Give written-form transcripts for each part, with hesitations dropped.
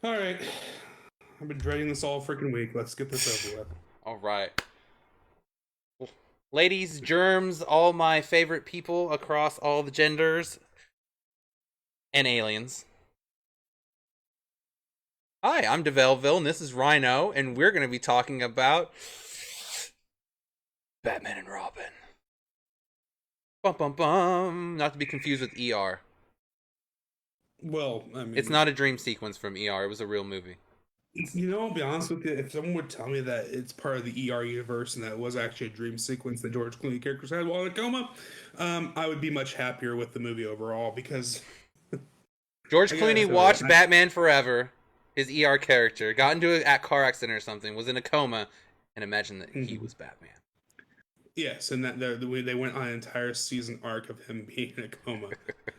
All right. I've been dreading this all freaking week. Let's get this over with. All right. Ladies, germs, all my favorite people across all the genders, and aliens. Hi, I'm DeVelville, and this is Rhino, and we're going to be talking about Batman and Robin. Bum bum bum. Not to be confused with ER. Well, I mean, It's not a dream sequence from ER. It was a real movie. I'll be honest with you. If someone would tell me that it's part of the ER universe and that it was actually a dream sequence that George Clooney characters had while in a coma, I would be much happier with the movie overall because George I gotta Clooney tell watched you, Batman Forever, his ER character, got into a car accident or something, was in a coma, and imagined that he was Batman. yes, and that the way they went on an entire season arc of him being in a coma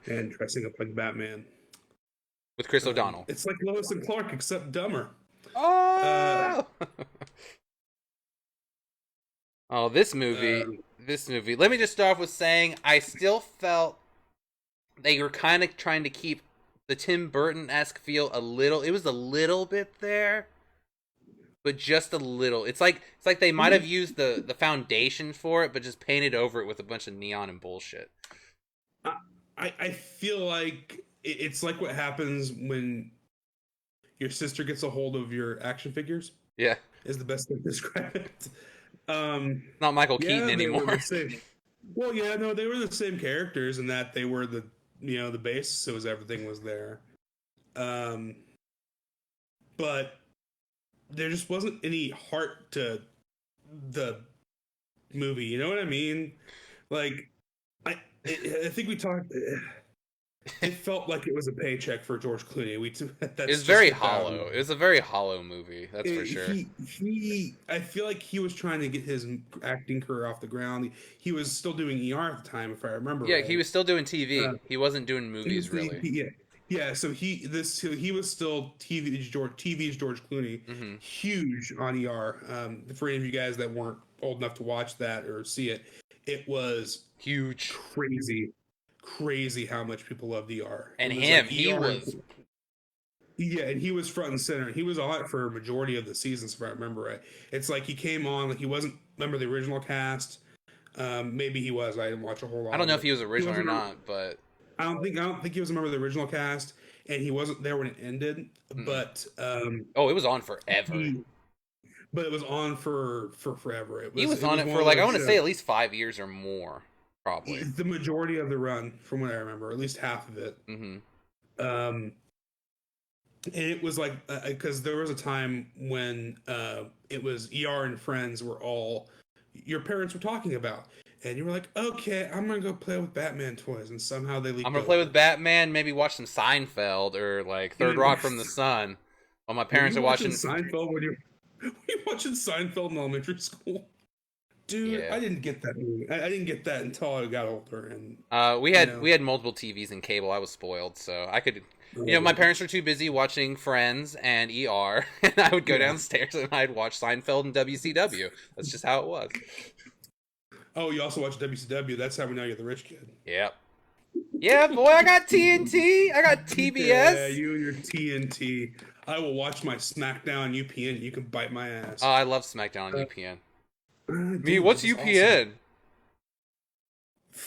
and dressing up like Batman With Chris O'Donnell. It's like Lois and Clark except dumber. Oh! Oh, this movie. Let me just start off with saying I still felt they were kind of trying to keep the Tim Burton-esque feel a little. It was a little bit there, but just a little. It's like they might have used the foundation for it, but just painted over it with a bunch of neon and bullshit. I feel like it's like what happens when your sister gets a hold of your action figures. Yeah, Is the best way to describe it. not Michael Yeah, Keaton they were anymore. the same. Well, yeah, no, they were the same characters in that they were the basis, so everything was there. Um, but there just wasn't any heart to the movie. You know what I mean? Like, I think we talked. It felt like it was a paycheck for George Clooney. It was very hollow. It was a very hollow movie, that's for sure. I feel like he was trying to get his acting career off the ground. He was still doing ER at the time, if I remember Yeah, right. he was still doing TV. He wasn't doing He movies, was- really. yeah. So he was still TV's George Clooney, Mm-hmm. huge on ER. For any of you guys that weren't old enough to watch that or see it, it was Huge. crazy how much people loved ER. And It was him, like he ER was... Yeah, and he was front and center. He was on it for a majority of the seasons, if I remember right. It's like he came on, like he wasn't member of the original cast. Maybe he was. I didn't watch a whole lot. I don't know of if he was original or wasn't not, but... I don't think he was a member of the original cast, and he wasn't there when it ended. Mm-mm. But Oh, it was on forever. but it was on for forever. He was on it for, like, I want to say at least 5 years or more, probably. the majority of the run, from what I remember, at least half of it. Mm-hmm. And it was like because there was a time when it was ER and Friends were all your parents were talking about, and you were like, okay, I'm gonna go play with Batman toys, and somehow they leaked. I'm gonna play with Batman, maybe watch some Seinfeld or like Third Rock from the Sun, while my parents are watching Seinfeld. Were you watching Seinfeld in elementary school? Dude, Yeah. I didn't get that movie. I didn't get that until I got older, and we had multiple TVs and cable. I was spoiled, so I could. My parents were too busy watching Friends and ER, and I would go downstairs and I'd watch Seinfeld and WCW. That's just how it was. Oh, you also watch WCW. That's how we know you're the rich kid. Yep. Yeah, boy, I got TNT. I got TBS. Yeah, you and your TNT. I will watch my SmackDown UPN. You can bite my ass. Oh, I love SmackDown on UPN. Dude, What's this is UPN? awesome.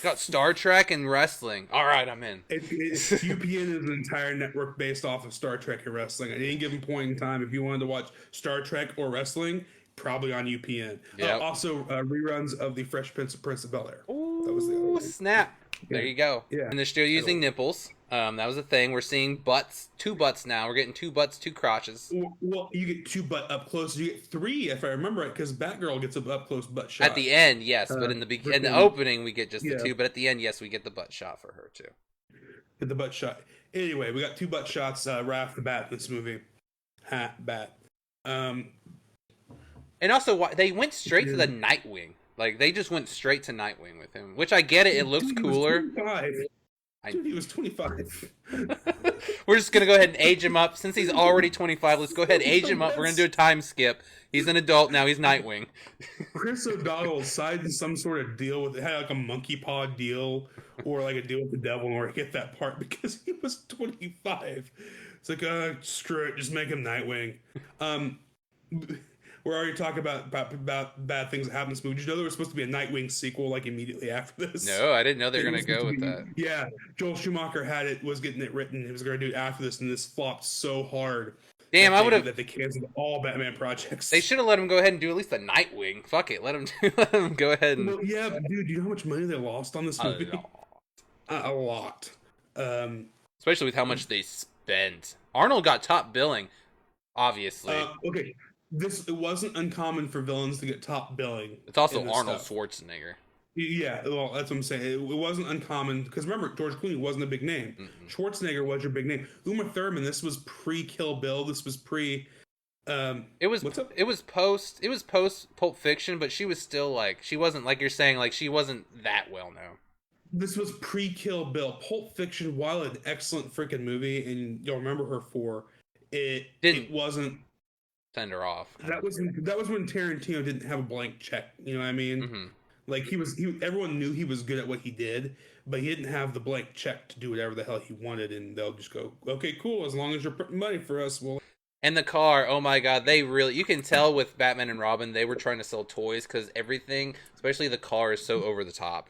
Got Star Trek and wrestling. All right, I'm in. UPN is an entire network based off of Star Trek and wrestling. At any given point in time, if you wanted to watch Star Trek or wrestling, probably on UPN. Yep. Also, reruns of The Fresh Prince of Bel-Air. Ooh, That was the other one. snap. There you go. Yeah. And they're still using nipples. That was the thing. We're seeing butts, 2 butts now. We're getting 2 butts, 2 crotches. Well, you get 2 butt up close. You get 3, if I remember right, because Batgirl gets a up close butt shot. At the end, yes, but in the opening, we get just the 2. But at the end, yes, we get the butt shot for her too. Get the butt shot. Anyway, we got 2 butt shots right off the bat in this movie. Bat. And also, they went straight to the Nightwing. Like, they just went straight to Nightwing with him, which I get it. It looks cooler. Dude, he was 25. We're just going to go ahead and age him up. Since he's already 25, let's go ahead and age him up. We're going to do a time skip. He's an adult now. He's Nightwing. Chris O'Donnell signed some sort of deal with it. Had like a monkey paw deal or like a deal with the devil in order to get that part because he was 25. It's like, screw it, just make him Nightwing. We're already talking about bad things that happen in this movie. Did you know there was supposed to be a Nightwing sequel like immediately after this? No, I didn't know they were gonna go with that. Yeah, Joel Schumacher was getting it written. He was going to do it after this, and this flopped so hard. Damn, that they canceled all Batman projects. They should have let him go ahead and do at least the Nightwing. Fuck it, let him go ahead and. Well, yeah, but dude, do you know how much money they lost on this movie? A lot. Especially with how much they spent. Arnold got top billing, obviously. Okay, it wasn't uncommon for villains to get top billing. It's also Arnold Schwarzenegger. Yeah, well, that's what I'm saying. It wasn't uncommon because remember, George Clooney wasn't a big name. Mm-hmm. Schwarzenegger was your big name. Uma Thurman. This was pre-Kill Bill. This was pre. It was post Pulp Fiction, but she was still like she wasn't like you're saying like she wasn't that well known. This was pre-Kill Bill. Pulp Fiction, while an excellent freaking movie, and you'll remember her for it. It wasn't. Send her off. That was when Tarantino didn't have a blank check. You know what I mean? Mm-hmm. Like everyone knew he was good at what he did, but he didn't have the blank check to do whatever the hell he wanted, and they'll just go, okay, cool, as long as you're putting money for us, we'll. And the car, oh my god, you can tell with Batman and Robin, they were trying to sell toys because everything, especially the car, is so over the top.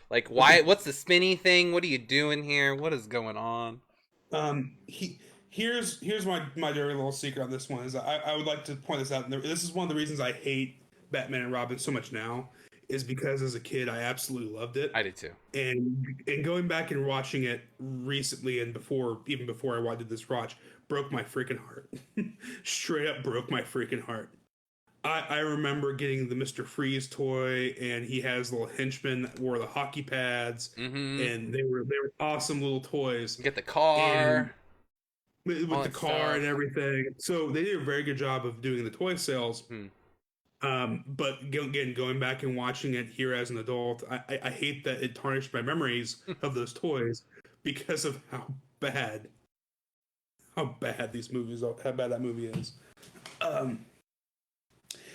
Like, why? What's the spinny thing? What are you doing here? What is going on? Here's my dirty little secret on this one is I would like to point this out. This is one of the reasons I hate Batman and Robin so much now. Is because as a kid I absolutely loved it. I did too. And going back and watching it recently and even before I did this watch, broke my freaking heart. Straight up broke my freaking heart. I remember getting the Mr. Freeze toy, and he has little henchmen that wore the hockey pads, and they were awesome little toys. You get the car. With the car and everything. So they did a very good job of doing the toy sales. But again, going back and watching it here as an adult, I hate that it tarnished my memories of those toys because of how bad that movie is.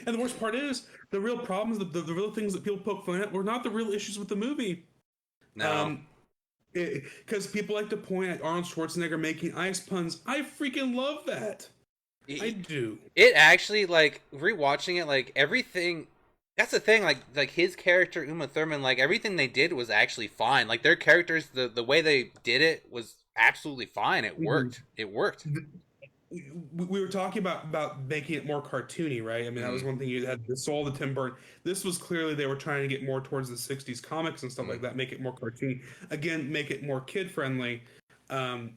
And the worst part is the real problems, the real things that people poke fun at were not the real issues with the movie. No. Because people like to point at Arnold Schwarzenegger making ice puns. I freaking love that. I do. It actually, like, rewatching it, like, everything... That's the thing, like his character, Uma Thurman, like, everything they did was actually fine. Like, their characters, the way they did it was absolutely fine. It worked. It worked. We were talking about making it more cartoony, right? I mean, that was one thing you had. The soul of the Tim Burton. This was clearly they were trying to get more towards the 60s comics and stuff like that, make it more cartoony. Again, make it more kid-friendly. And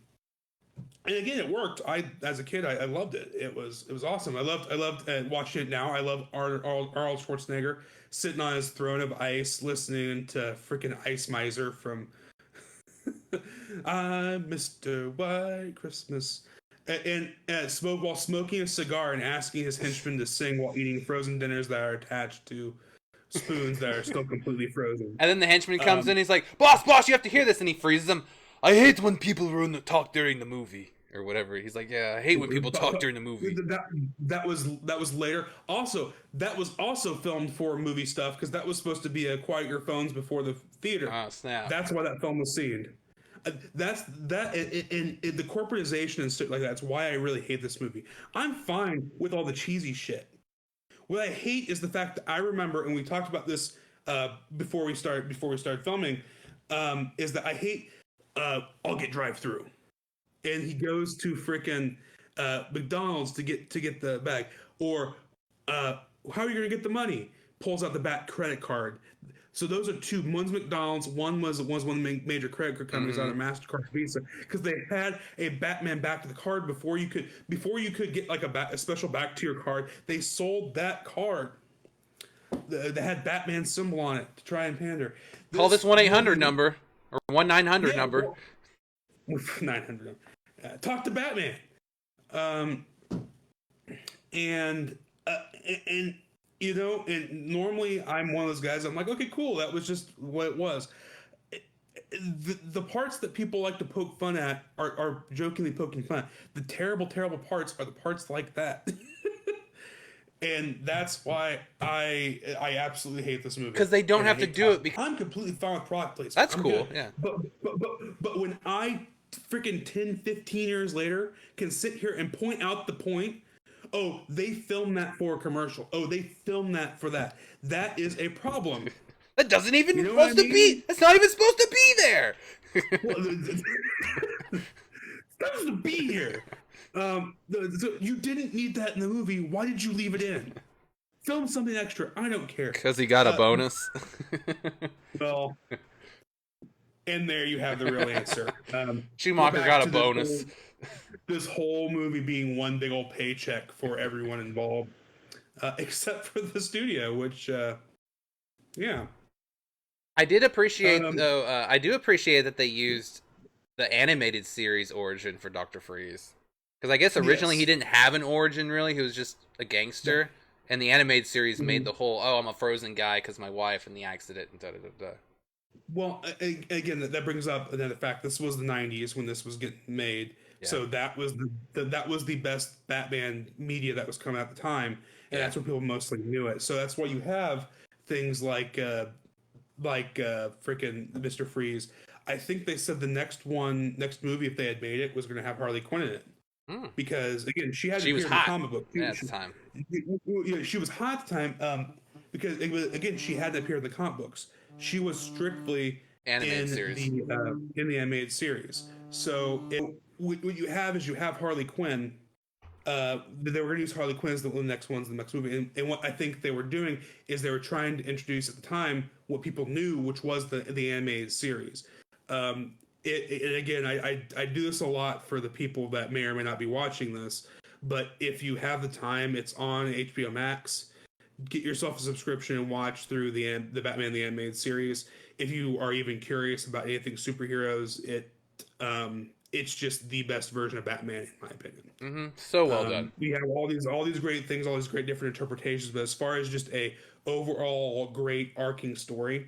again, it worked. As a kid, I loved it. It was awesome. I loved watching it now. I love Arnold Schwarzenegger sitting on his throne of ice, listening to freaking Ice Miser from I'm Mr. White Christmas, and while smoking a cigar and asking his henchmen to sing while eating frozen dinners that are attached to spoons that are still completely frozen. And then the henchman comes in, he's like, boss, you have to hear this, and he freezes him. I hate when people talk during the movie. Or whatever. He's like, yeah, I hate when people talk during the movie. That was later. Also, that was also filmed for movie stuff because that was supposed to be a quiet your phones before the theater. Oh, snap. That's why that film was seen. That's in the corporatization and stuff like that. That's why I really hate this movie. I'm fine with all the cheesy shit. What I hate is the fact that I remember, and we talked about this before we started filming, is that I hate I'll get drive-through. And he goes to frickin' McDonald's to get the bag. Or how are you gonna get the money? Pulls out the back credit card. So those are two. One's McDonald's. One was one of the major credit card companies out of MasterCard, Visa, because they had a Batman back to the card before you could get like a special back to your card. They sold that card that had Batman symbol on it to try and pander. Call this 1-800 number or 1-900 number. 900. Talk to Batman. And you know, and normally I'm one of those guys. I'm like, okay, cool. That was just what it was. The parts that people like to poke fun at are jokingly poking fun. The terrible parts are the parts like that. And that's why I absolutely hate this movie. Because they don't have to do it. Because I'm completely fine with product placement. That's cool. Good. Yeah. But when I freaking 10, 15 years later can sit here and point out the point. Oh, they filmed that for a commercial. Oh, they filmed that for that. That is a problem. That doesn't even You know what supposed I to mean? be. That's not even supposed to be there. Well, it's supposed to be here. So you didn't need that in the movie. Why did you leave it in? Film something extra. I don't care. Because he got a bonus. Well, and there you have the real answer. Schumacher got a bonus. This whole movie being one big old paycheck for everyone involved, except for the studio, which, yeah. I did appreciate, though, I do appreciate that they used the animated series origin for Dr. Freeze. Because I guess originally he didn't have an origin, really. He was just a gangster. Yeah. And the animated series made the whole, oh, I'm a frozen guy because my wife and the accident and da-da-da-da. Well, again, that brings up another fact. This was the 90s when this was getting made. Yeah. So that was the best Batman media that was coming out at the time. And that's where people mostly knew it. So that's why you have things like freaking Mr. Freeze. I think they said the next movie, if they had made it, was going to have Harley Quinn in it. Because again, she was hot in the comic book at the time. She was hot at the time because she hadn't appeared in the comic books. She was strictly animated in the animated series. So what you have is you have Harley Quinn. They were going to use Harley Quinn as the next movie, and what I think they were doing is they were trying to introduce at the time what people knew, which was the animated series. Again, I do this a lot for the people that may or may not be watching this, but if you have the time, it's on HBO Max. Get yourself a subscription and watch through the Batman the Animated Series. If you are even curious about anything superheroes, it's just the best version of Batman, in my opinion. So well done. We have all these great things, all these great different interpretations, but as far as just a overall great arcing story,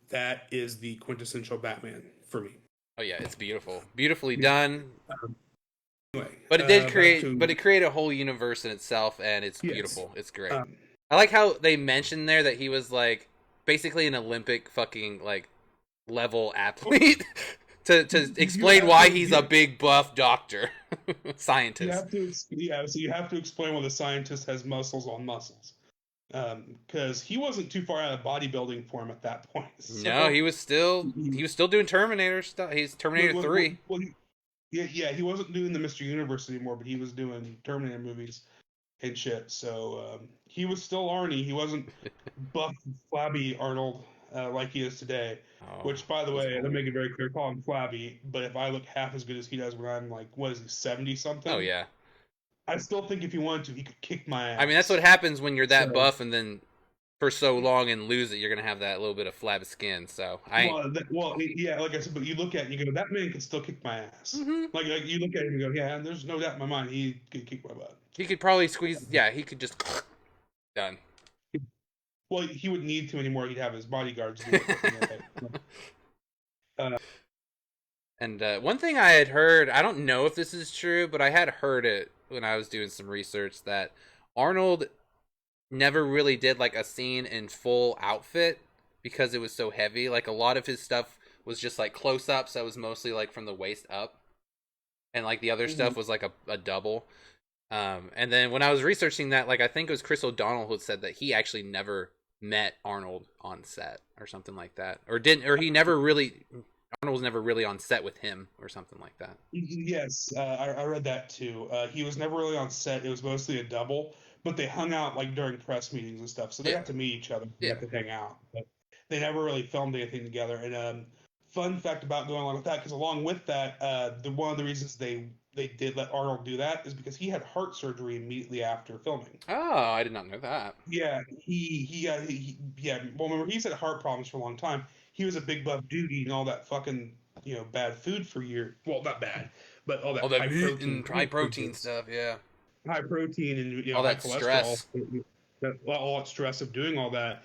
that is the quintessential Batman for me. Oh yeah, it's beautiful, beautifully done. Anyway, but it did create a whole universe in itself, and it's beautiful. It's great. I like how they mentioned there that he was like basically an Olympic fucking like level athlete to explain why he's a big buff doctor scientist. So you have to explain why the scientist has muscles on muscles. Because he wasn't too far out of bodybuilding for him at that point. So, no, he was still doing Terminator stuff. He's Terminator 3. He wasn't doing the Mr. Universe anymore, but he was doing Terminator movies and shit. So he was still Arnie. He wasn't buff, flabby Arnold like he is today. Which, by the way, let me make it very clear, call him flabby. But if I look half as good as he does when I'm like, what is he, 70 something? Oh yeah. I still think if he wanted to, he could kick my ass. I mean, that's what happens when you're that buff and then for so long and lose it, you're going to have that little bit of flabby skin. So like I said, but you look at it and you go, that man can still kick my ass. Like you look at it and you go, yeah, and there's no doubt in my mind he could kick my butt. He could probably squeeze, he could just done. Well, he wouldn't need to anymore. He'd have his bodyguards do it. And one thing I had heard, I don't know if this is true, but I had heard it when I was doing some research, that Arnold never really did like a scene in full outfit because it was so heavy. Like a lot of his stuff was just like close-ups that was mostly like from the waist up, and like the other stuff was like a double. And then when I was researching that, like I think it was Chris O'Donnell who said that he actually never met Arnold on set or something like that, or Arnold was never really on set with him or something like that. Yes, I read that too. He was never really on set. It was mostly a double, but they hung out like during press meetings and stuff. So they got to meet each other. They got to hang out. But they never really filmed anything together. And fun fact about going along with that, because along with that, one of the reasons they did let Arnold do that is because he had heart surgery immediately after filming. Oh, I did not know that. Yeah, well, remember, he's had heart problems for a long time. He was a big buff dude eating all that fucking, bad food for years. Well, not bad, but all that high protein stuff, yeah. High protein and all that stress. All that stress of doing all that.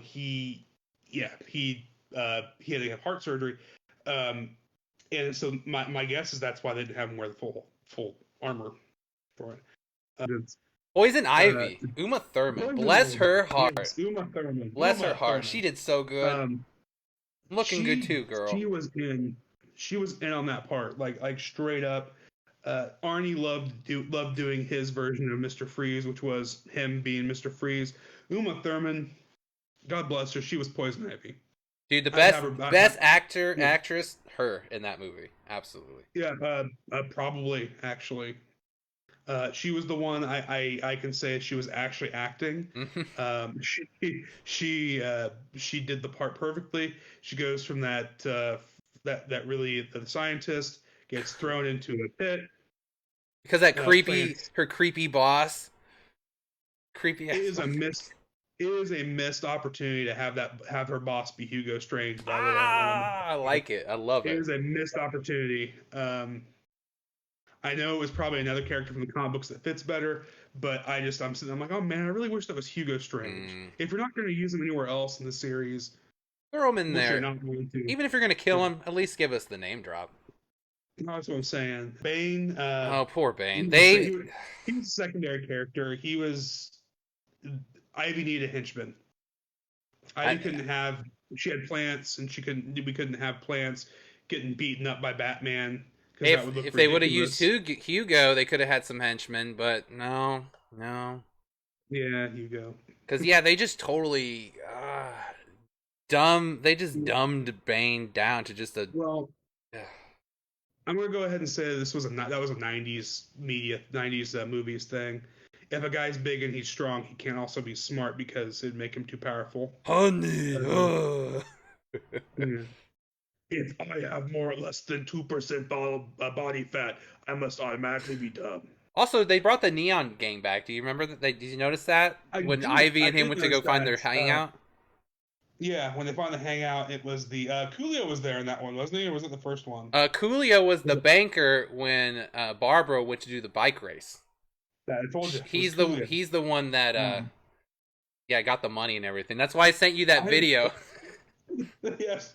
He had to have heart surgery. And so my guess is that's why they didn't have him wear the full armor for it. Poison Ivy, Uma Thurman, bless her heart. Yes, Uma Thurman. Bless her heart. She did so good. Looking good too, girl. she was in on that part, like straight up. Arnie loved doing his version of Mr. Freeze, which was him being Mr. Freeze. Uma Thurman, God bless her, she was Poison Ivy. Dude, the I'd have best yeah, actress, her in that movie, absolutely. yeah, probably actually. She was the one I can say she was actually acting. She did the part perfectly. She goes from that really the scientist gets thrown into a pit. Because that Plants. her creepy boss, creepy It ass. is a missed. It is a missed opportunity to have her boss be Hugo Strange. By the way, I like it. I love it it. is a missed opportunity. I know it was probably another character from the comic books that fits better, but I'm like, oh man, I really wish that was Hugo Strange. If you're not going to use him anywhere else in the series, Throw him in which you're there. not going to, Even if you're gonna kill yeah, him, at least give us the name drop. that's what I'm saying. Bane, Oh, poor Bane. he was a secondary character. Ivy needed a henchman. I, Ivy couldn't have. She had plants, and we couldn't have plants getting beaten up by Batman because that would look if they would have used ridiculous. Hugo, they could have had some henchmen, but no, no. Yeah, Hugo. Because yeah, they just totally dumb. They just dumbed Bane down to just a. Well, I'm gonna go ahead and say that was a '90s movies thing. If a guy's big and he's strong, he can't also be smart because it'd make him too powerful. Honey. Yeah. If I have more or less than 2% body fat, I must automatically be dumb. Also, they brought the Neon Gang back. Do you remember that? Did you notice that when Ivy and him went to go find their hangout? Yeah, when they finally hang out, it was the Coolio was there in that one, wasn't he? Or was it the first one? Coolio was the banker when Barbara went to do the bike race. I told you. He's the one that got the money and everything. That's why I sent you that video. Yes,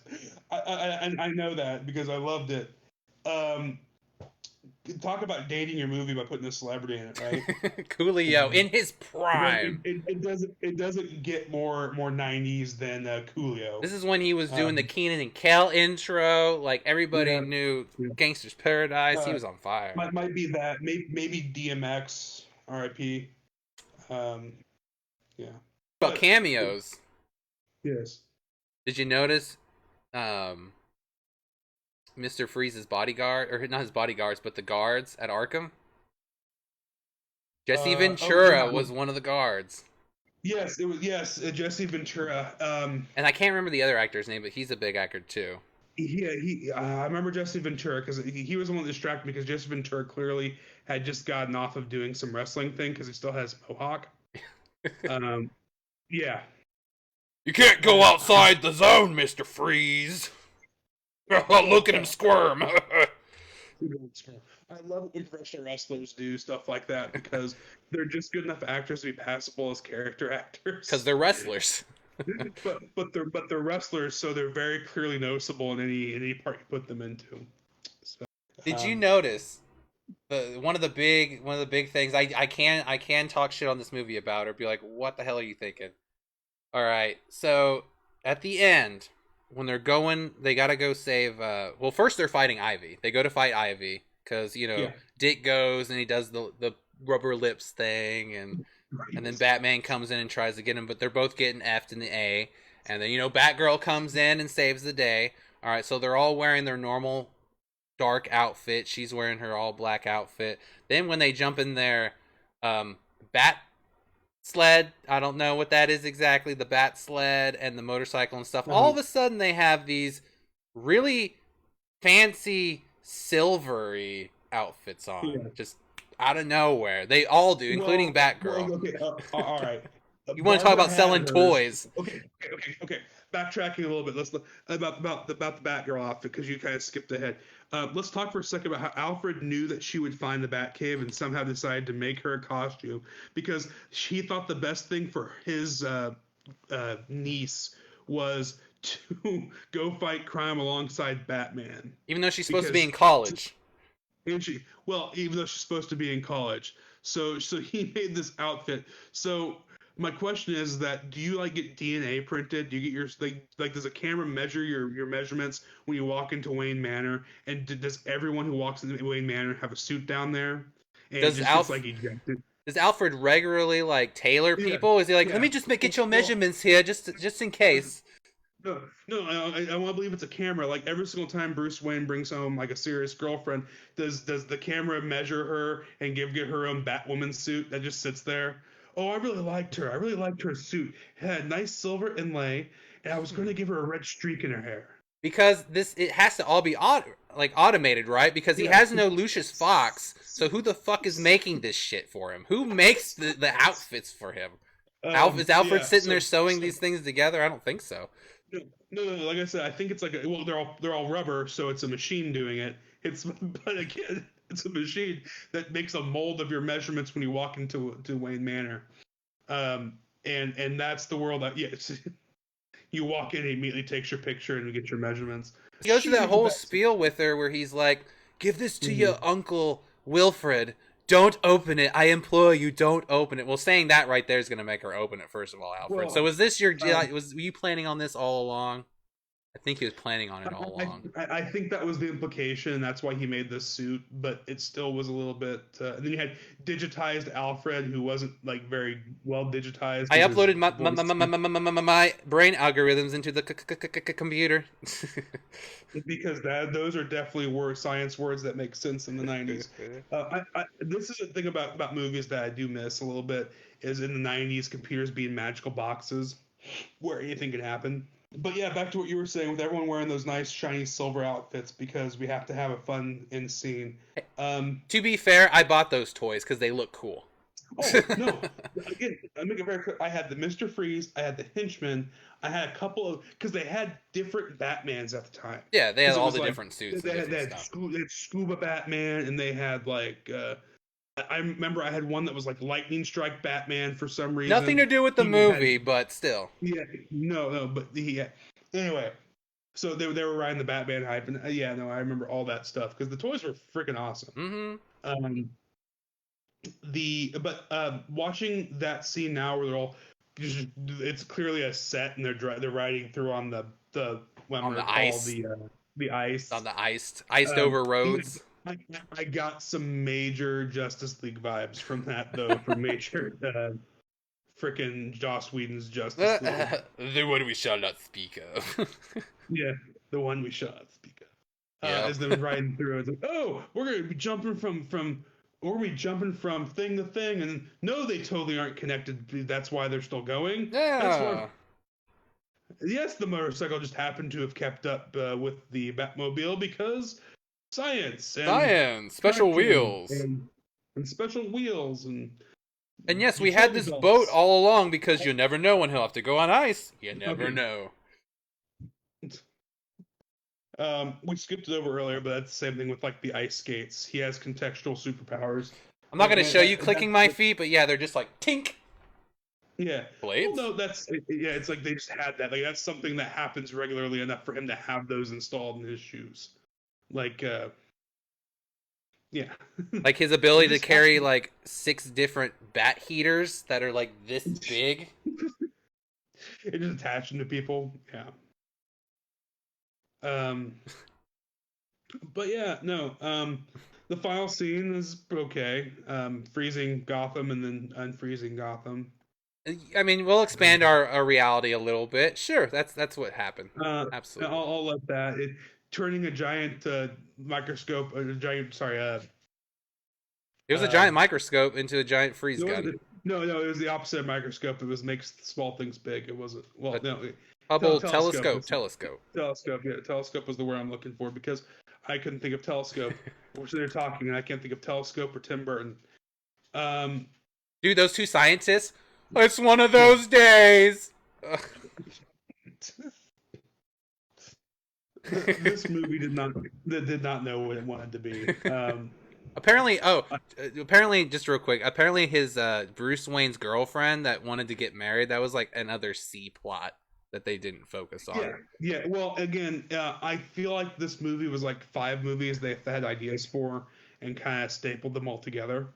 I know that because I loved it. Talk about dating your movie by putting a celebrity in it, right? Coolio in his prime. It doesn't get more '90s than Coolio. This is when he was doing the Keenan and Kel intro. Like everybody knew Gangster's Paradise. He was on fire. Might be that. Maybe DMX. R.I.P. Yeah. About cameos. Yes. Did you notice Mr. Freeze's bodyguard, or not his bodyguards, but the guards at Arkham? Jesse Ventura was one of the guards. Yes, it was. Yes, Jesse Ventura. And I can't remember the other actor's name, but he's a big actor too. Yeah, I remember Jesse Ventura because he was the one that distracted me because Jesse Ventura clearly had just gotten off of doing some wrestling thing because he still has mohawk. Yeah. You can't go outside the zone, Mr. Freeze. Look at him squirm. I love when professional wrestlers do stuff like that because they're just good enough actors to be passable as character actors. Because they're wrestlers. but they're wrestlers, so they're very clearly noticeable in any part you put them into. So, did you notice one of the big things I can talk shit on this movie about or be like, what the hell are you thinking? All right, so at the end when they're going, they gotta go save. Well, first they're fighting Ivy. They go to fight Ivy because Dick goes and he does the rubber lips thing and then Batman comes in and tries to get him, but they're both getting F'd in the A. And then, Batgirl comes in and saves the day. All right, so they're all wearing their normal dark outfit. She's wearing her all black outfit. Then when they jump in their bat sled, I don't know what that is exactly, the bat sled and the motorcycle and stuff, all of a sudden they have these really fancy silvery outfits on. Yeah. Just out of nowhere. They all do, including Batgirl. All right. You want to talk about selling toys? Okay. Backtracking a little bit. Let's about the Batgirl outfit because you kind of skipped ahead. Let's talk for a second about how Alfred knew that she would find the Batcave and somehow decided to make her a costume because he thought the best thing for his niece was to go fight crime alongside Batman. Even though she's supposed to be in college. Even though she's supposed to be in college. So he made this outfit. So My question is that do you like get DNA printed? Do you get your like does a camera measure your measurements when you walk into Wayne Manor? And does everyone who walks into Wayne Manor have a suit down there? And it Does just gets Alf like ejected. does Alfred regularly like tailor Yeah, people? Is he like, let yeah. me just get your Well, measurements here, just in case? no, no. I want to believe it's a camera. Like every single time Bruce Wayne brings home like a serious girlfriend, does the camera measure her and give her own Batwoman suit that just sits there? Oh, I really liked her. I really liked her suit. It had a nice silver inlay, and I was going to give her a red streak in her hair. Because it has to all be like automated, right? Because he Yeah. has no Lucius Fox, so who the fuck is making this shit for him? Who makes the outfits for him? Is Alfred Yeah. sitting there sewing these things together? I don't think so. No, no. Like I said, I think it's like well, they're all rubber, so it's a machine doing it. It's but again, it's a machine that makes a mold of your measurements when you walk into Wayne Manor. And that's the world that yes, you walk in, he immediately takes your picture and you get your measurements. He goes through that She's the whole best. spiel with her where he's like, "Give this to Mhm. your uncle Wilfred. Don't open it. I implore you, don't open it." Well, saying that right there is going to make her open it. First of all, Alfred. So Well, was this your um, were you planning on this all along? I think he was planning on it all I, along. I think that was the implication. That's why he made this suit, but it still was a little bit. And then you had digitized Alfred, who wasn't like very well digitized I because his uploaded voice. my brain algorithms into the computer. Because those are definitely science words that make sense in the 90s. This is a thing about movies that I do miss a little bit is in the 90s computers being magical boxes where anything could happen. But yeah, back to what you were saying with everyone wearing those nice shiny silver outfits because we have to have a fun in scene. To be fair, I bought those toys because they look cool. Oh no! Again, I make it very clear. I had the Mister Freeze, I had the Henchman, I had a couple of because they had different Batmans at the time. Yeah, they had Because it all was the like different suits and they had, different they had, stuff. they had Scuba Batman, and they had like I remember I had one that was like Lightning Strike Batman for some Nothing reason. to do with the He had movie, but still. yeah no, but he had anyway. So they were riding the Batman hype, and yeah, no, I remember all that stuff because the toys were freaking awesome. Mm-hmm. Um, watching that scene now where they're all it's clearly a set and they're riding through on the what I'm On gonna the call ice. the ice. On the iced Um, over roads. I, I got some major Justice League vibes from that though, from major freaking Joss Whedon's Justice League. The one we shall not speak of. Yeah, the one we shot. Speak of. Yep. As them riding through, it's like, oh, we're gonna be jumping from we're gonna be jumping from thing to thing, and no, they totally aren't connected. That's why they're still going. That's why. Yeah. Yes, the motorcycle just happened to have kept up with the Batmobile because science and Science. Special traction wheels. and special wheels and And yes, we had utility this boat belts. all along because you never know when he'll have to go on ice. You never Okay. know. We skipped it over earlier, but that's the same thing with like the ice skates. He has contextual superpowers. I'm not going to show you That, clicking my feet, but yeah, they're just like tink. yeah. Well, Blades? no, yeah. It's like they just had that. Like that's something that happens regularly enough for him to have those installed in his shoes. Like, yeah. Like his ability to This carry like 6 different bat heaters that are like this big. it just attaching to people. Yeah. But yeah, no. The final scene is okay. Freezing Gotham and then unfreezing Gotham. I mean, we'll expand our reality a little bit. Sure, that's what happened. Absolutely. I'll let that. Turning a giant microscope, a giant, sorry, It was a giant microscope into a giant freeze gun. no, it was the opposite of microscope. It was makes small things big. It wasn't, well, no. Hubble Telescope. telescope. Telescope, yeah. Telescope was the word I'm looking for because I couldn't think of telescope. We're sitting there talking, and I can't think of telescope or Tim Burton. Dude, those two scientists. It's one of those days. This movie did not know what it wanted to be. Apparently, just real quick. Apparently, his Bruce Wayne's girlfriend that wanted to get married. That was like another C plot that they didn't focus on. Yeah. Well, again, I feel like this movie was like 5 movies they had ideas for and kind of stapled them all together.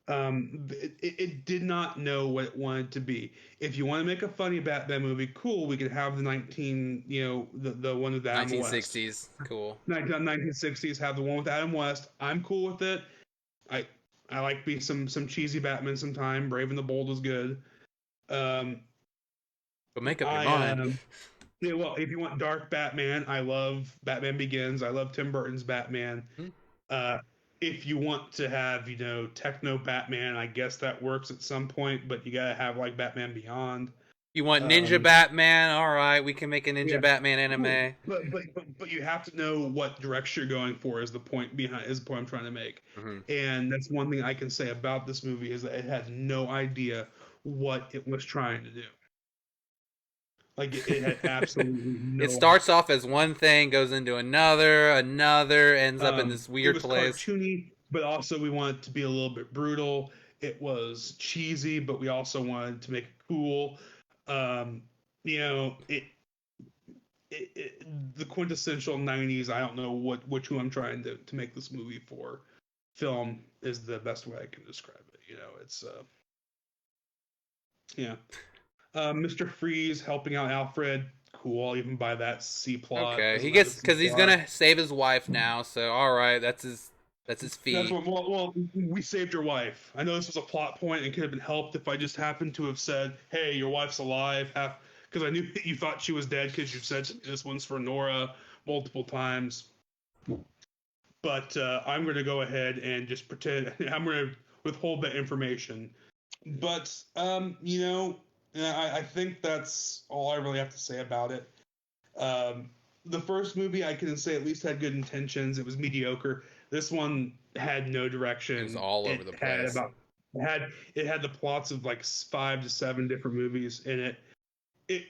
It did not know what it wanted to be. If you want to make a funny Batman movie, cool. We could have the 19, the one with Adam West. 1960s, cool. 1960s, have the one with Adam West. I'm cool with it. I I like be some cheesy Batman sometime. Brave and the Bold was good. Um, But make up your I mind. Yeah, well, if you want dark Batman, I love Batman Begins. I love Tim Burton's Batman. Hmm? Uh, if you want to have, techno Batman, I guess that works at some point, but you gotta have like Batman Beyond. You want Ninja Um, Batman? All right, we can make a Ninja yeah, Batman cool. anime. But you have to know what direction you're going for. Is the point I'm trying to make, Hmm. and that's one thing I can say about this movie is that it had no idea what it was trying to do. Like it had absolutely It no starts idea. off as one thing, goes into another, ends up in this It weird was place. cartoony, but also we wanted it to be a little bit brutal. It was cheesy, but we also wanted to make it cool. Um, you know, the quintessential '90s. I don't know who I'm trying to make this movie for. Film is the best way I can describe it. It's yeah. Mr. Freeze helping out Alfred. Cool. I'll even buy that C plot Okay, as he another gets C because he's plot. gonna save his wife now. So all right, that's his That's fee. what. Well, we saved your wife. I know this was a plot point and could have been helped if I just happened to have said, "Hey, your wife's alive," because I knew you thought she was dead because you said this one's for Nora multiple times. But I'm going to go ahead and just pretend I'm going to withhold that information. But I think that's all I really have to say about it. Um, the first movie I can say at least had good intentions. It was mediocre. This one had no It was direction. all over the place. It had the plots of like 5 to 7 different movies in it. It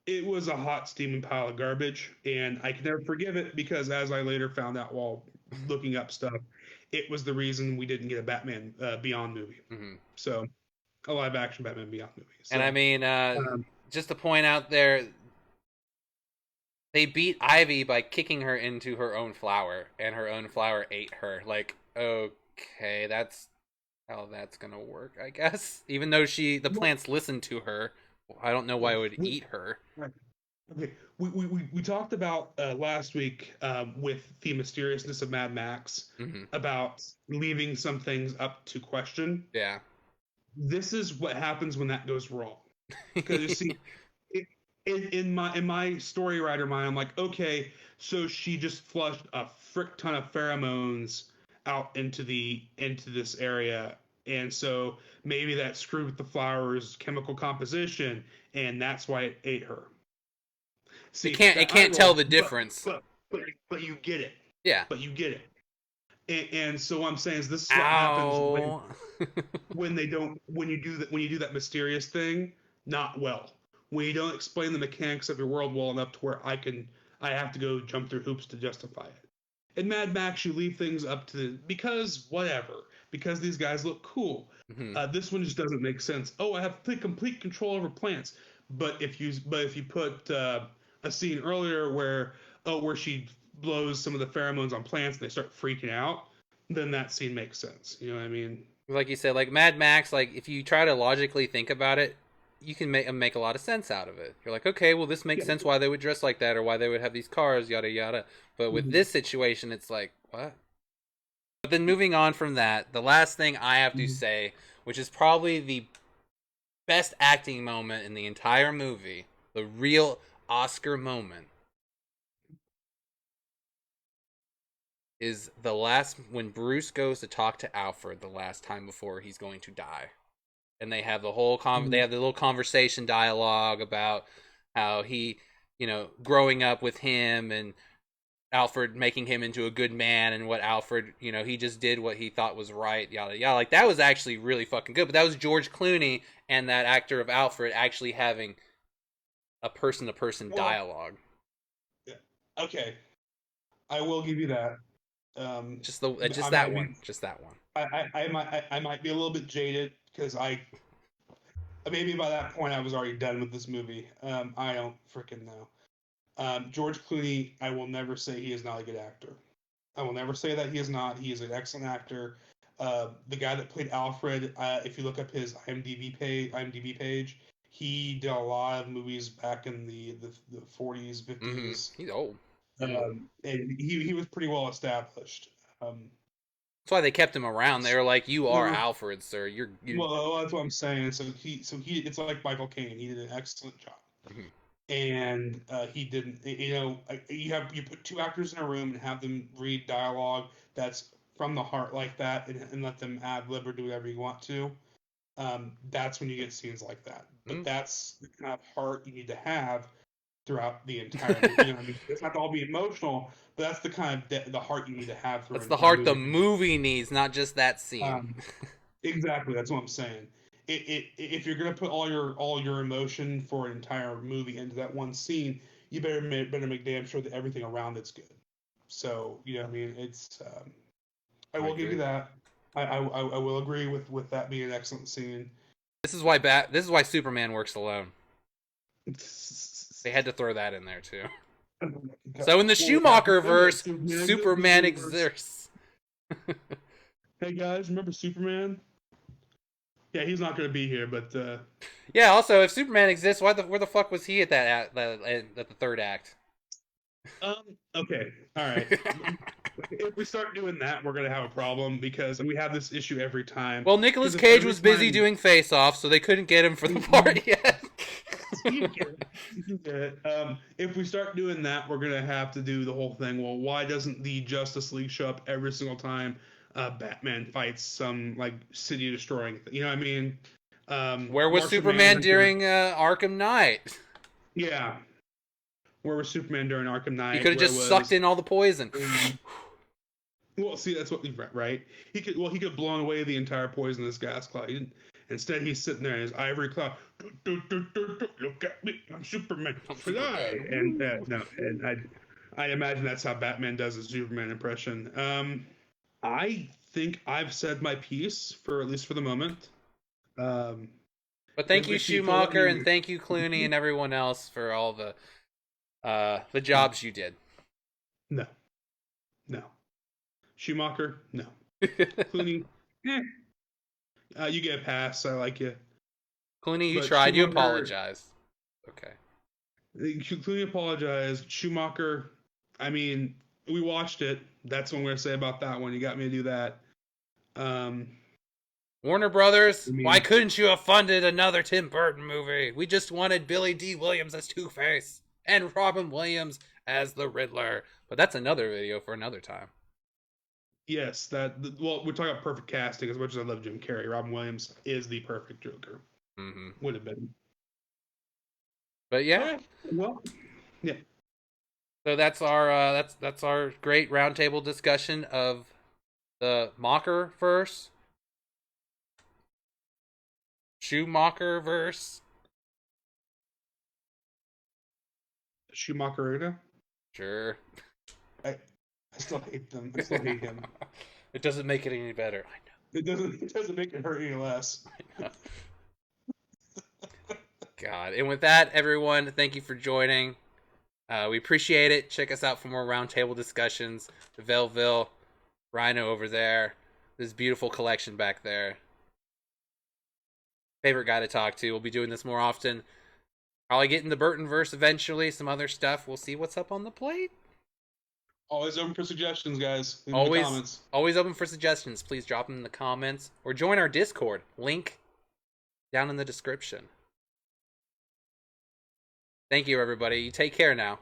it was a hot steaming pile of garbage, and I can never forgive it because as I later found out while looking up stuff, it was the reason we didn't get a Batman Beyond movie. Hmm. So a live action Batman Beyond movie. And I So mean, um, just to point out there, they beat Ivy by kicking her into her own flower, and her own flower ate her. Like, okay, that's how that's gonna work, I guess. Even though the plants listened to her, I don't know why it would we, eat her. Okay, we talked about last week with the mysteriousness of Mad Max Hmm. about leaving some things up to question. Yeah. This is what happens when that goes wrong. Because you see, it, in my story writer mind, I'm like, okay, so she just flushed a frick ton of pheromones out into this area, and so maybe that screwed with the flower's chemical composition, and that's why it ate her. It See can't it that eye can't tell roll, the difference. but you get it, Yeah. but you get it, and so what I'm saying is this is what happens Ow. when they don't when you do that mysterious thing not well, when you don't explain the mechanics of your world well enough to where I have to go jump through hoops to justify it. In Mad Max, you leave things up to because whatever, because these guys look cool. Hmm. This one just doesn't make sense. Oh, I have complete control over plants, but if you put a scene earlier where she blows some of the pheromones on plants and they start freaking out, then that scene makes sense. You know what I mean? Like you said, like Mad Max, like if you try to logically think about it, you can make a lot of sense out of it. You're like, okay, well, this makes Yeah. sense why they would dress like that or why they would have these cars, yada yada. But with Mhm. this situation, it's like, what? But then moving on from that, the last thing I have to Mhm. say, which is probably the best acting moment in the entire movie, the real Oscar moment, is the last when Bruce goes to talk to Alfred the last time before he's going to die. And they have they Mhm. have the little conversation dialogue about how he, growing up with him and Alfred making him into a good man and what Alfred, he just did what he thought was right, yada yada. Like that was actually really fucking good. But that was George Clooney and that actor of Alfred actually having a person to person Well, dialogue. yeah. Okay, I will give you that. Um, Just I that might one, be just that one. I might be a little bit jaded because I maybe by that point I was already done with this movie. I don't freaking know. George Clooney, I will never say he is not a good actor. I will never say that he is not. He is an excellent actor. The guy that played Alfred, if you look up his IMDb page, he did a lot of movies back in the 40s, 50s. He's old. And he was pretty well established. That's why they kept him around. They were like, "You are Alfred, sir. You're." Well, that's what I'm saying. So he, it's like Michael Caine. He did an excellent job, and he didn't. You put two actors in a room and have them read dialogue that's from the heart like that, and let them ad lib or do whatever you want to. That's when you get scenes like that. But that's the kind of heart you need to have throughout the entire movie. You know what I mean? It's not to all be emotional, but that's the kind of the heart you need to have. That's the heart the movie needs, not just that scene. Exactly, that's what I'm saying. If you're gonna put all your emotion for an entire movie into that one scene, you better make damn sure that everything around it's good. So you know what I mean? It's I will give you that. I will agree with that being an excellent scene. This is why Superman works alone. They had to throw that in there too. So in the Schumacher verse, Superman exists. Hey guys, remember Superman? Yeah, he's not going to be here, but yeah. Also, if Superman exists, where the fuck was he at at the third act? Okay, all right. If we start doing that, we're going to have a problem because we have this issue every time. Well, Nicolas Cage was busy doing Face Off, so they couldn't get him for the part yet. You get it. If we start doing that, we're going to have to do the whole thing. Well, why doesn't the Justice League show up every single time Batman fights some like city destroying thing? You know what I mean? Where was Superman during Arkham Knight? Yeah. Where was Superman during Arkham Knight? He could have just sucked in all the poison. Well, see, that's what right. He could have blown away the entire poisonous gas cloud. Instead, he's sitting there in his ivory cloud. Look at me, I'm Superman. Fly. And no, and I imagine that's how Batman does his Superman impression. I think I've said my piece for at least for the moment. But thank you, Schumacher, and thank you, Clooney, and everyone else for all the jobs you did. No. Schumacher, no. Clooney, you get a pass. I like you. Clooney, you tried. You apologized. Okay. Clooney apologized. Schumacher, I mean, we watched it. That's what I'm going to say about that one. You got me to do that. Warner Brothers, why couldn't you have funded another Tim Burton movie? We just wanted Billy D. Williams as Two-Face and Robin Williams as the Riddler. But that's another video for another time. Yes, well, we're talking about perfect casting. As much as I love Jim Carrey, Robin Williams is the perfect Joker. Mm-hmm. Would have been. But yeah. Right. Well, yeah. So that's our great roundtable discussion of the Mocker verse, Schumacher verse, Schumacher. Sure. I still hate them. I still hate him. It doesn't make it any better. I know. It doesn't make it hurt any less. I know. God. And with that, everyone, thank you for joining. We appreciate it. Check us out for more roundtable discussions. The Velville, Rhino over there. This beautiful collection back there. Favorite guy to talk to. We'll be doing this more often. Probably getting the Burton verse eventually. Some other stuff. We'll see what's up on the plate. Always open for suggestions, guys. Always open for suggestions. Please drop them in the comments or join our Discord. Link down in the description. Thank you, everybody. You take care now.